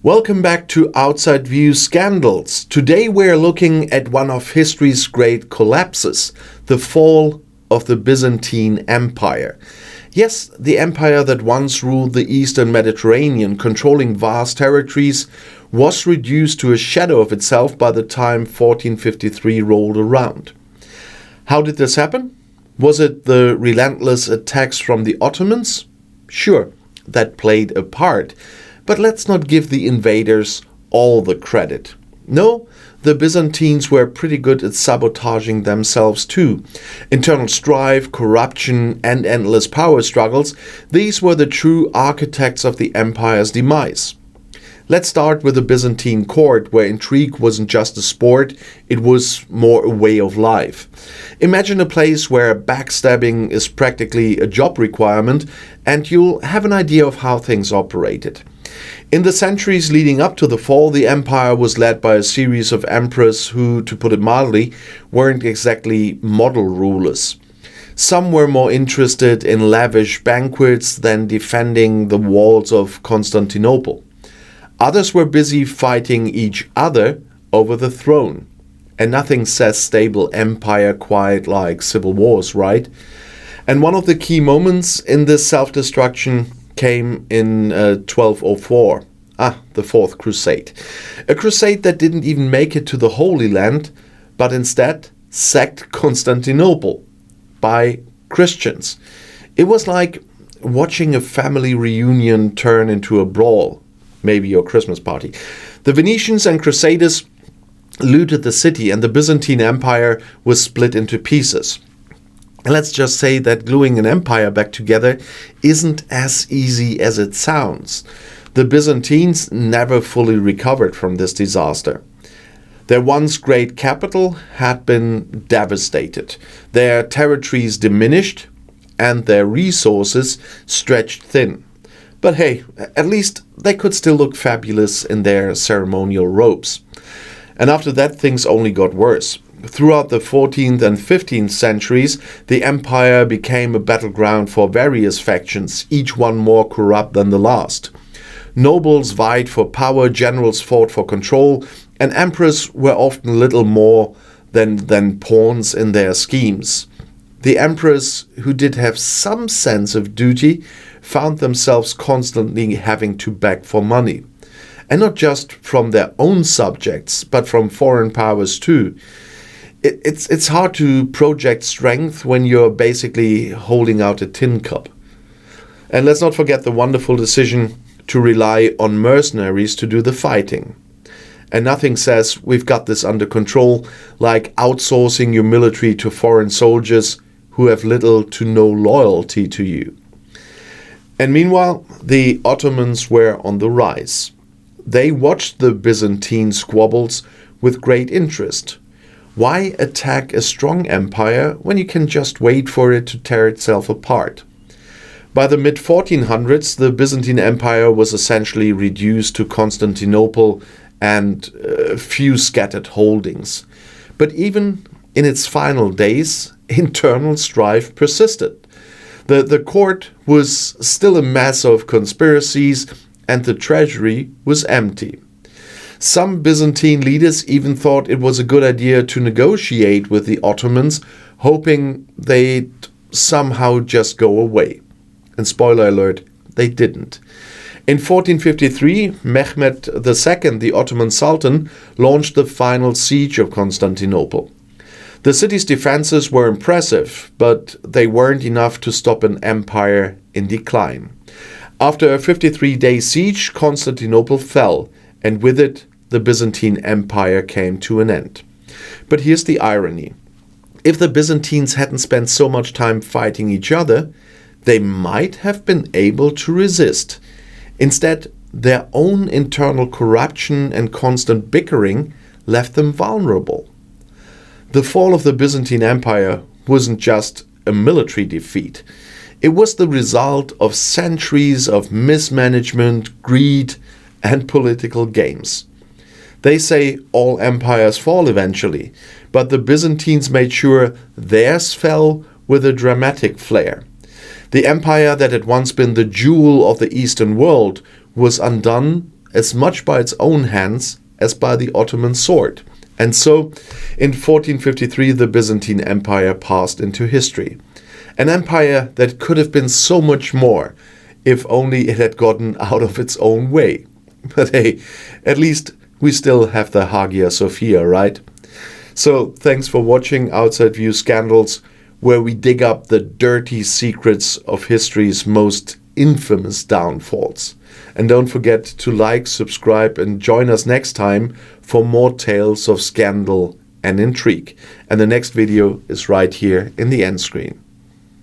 Welcome back to Outside View Scandals. Today we're looking at one of history's great collapses, the fall of the Byzantine Empire. Yes, the empire that once ruled the Eastern Mediterranean, controlling vast territories, was reduced to a shadow of itself by the time 1453 rolled around. How did this happen? Was it the relentless attacks from the Ottomans? Sure, that played a part. But let's not give the invaders all the credit. No, the Byzantines were pretty good at sabotaging themselves too. Internal strife, corruption, and endless power struggles, these were the true architects of the empire's demise. Let's start with the Byzantine court, where intrigue wasn't just a sport, it was more a way of life. Imagine a place where backstabbing is practically a job requirement, and you'll have an idea of how things operated. In the centuries leading up to the fall, the empire was led by a series of emperors who, to put it mildly, weren't exactly model rulers. Some were more interested in lavish banquets than defending the walls of Constantinople. Others were busy fighting each other over the throne. And nothing says stable empire quite like civil wars, right? And one of the key moments in this self-destruction came in 1204. The Fourth Crusade. A crusade that didn't even make it to the Holy Land, but instead sacked Constantinople by Christians. It was like watching a family reunion turn into a brawl, maybe your Christmas party. The Venetians and Crusaders looted the city, and the Byzantine Empire was split into pieces. Let's just say that gluing an empire back together isn't as easy as it sounds. The Byzantines never fully recovered from this disaster. Their once great capital had been devastated, their territories diminished, and their resources stretched thin. But hey, at least they could still look fabulous in their ceremonial robes. And after that, things only got worse. Throughout the 14th and 15th centuries, the empire became a battleground for various factions, each one more corrupt than the last. Nobles vied for power, generals fought for control, and emperors were often little more than pawns in their schemes. The emperors, who did have some sense of duty, found themselves constantly having to beg for money. And not just from their own subjects, but from foreign powers too. It's hard to project strength when you're basically holding out a tin cup. And let's not forget the wonderful decision to rely on mercenaries to do the fighting. And nothing says we've got this under control like outsourcing your military to foreign soldiers who have little to no loyalty to you. And meanwhile, the Ottomans were on the rise. They watched the Byzantine squabbles with great interest. Why attack a strong empire when you can just wait for it to tear itself apart? By the mid-1400s, the Byzantine Empire was essentially reduced to Constantinople and a few scattered holdings. But even in its final days, internal strife persisted. The court was still a mess of conspiracies, and the treasury was empty. Some Byzantine leaders even thought it was a good idea to negotiate with the Ottomans, hoping they'd somehow just go away. And spoiler alert, they didn't. In 1453, Mehmed II, the Ottoman Sultan, launched the final siege of Constantinople. The city's defenses were impressive, but they weren't enough to stop an empire in decline. After a 53-day siege, Constantinople fell, and with it, the Byzantine Empire came to an end. But here's the irony. If the Byzantines hadn't spent so much time fighting each other, they might have been able to resist. Instead, their own internal corruption and constant bickering left them vulnerable. The fall of the Byzantine Empire wasn't just a military defeat. It was the result of centuries of mismanagement, greed, and political games. They say all empires fall eventually, but the Byzantines made sure theirs fell with a dramatic flair. The empire that had once been the jewel of the Eastern world was undone as much by its own hands as by the Ottoman sword. And so, in 1453, the Byzantine Empire passed into history. An empire that could have been so much more if only it had gotten out of its own way. But hey, at least we still have the Hagia Sophia, right? So thanks for watching Outside View Scandals, where we dig up the dirty secrets of history's most infamous downfalls. And don't forget to like, subscribe, and join us next time for more tales of scandal and intrigue. And the next video is right here in the end screen.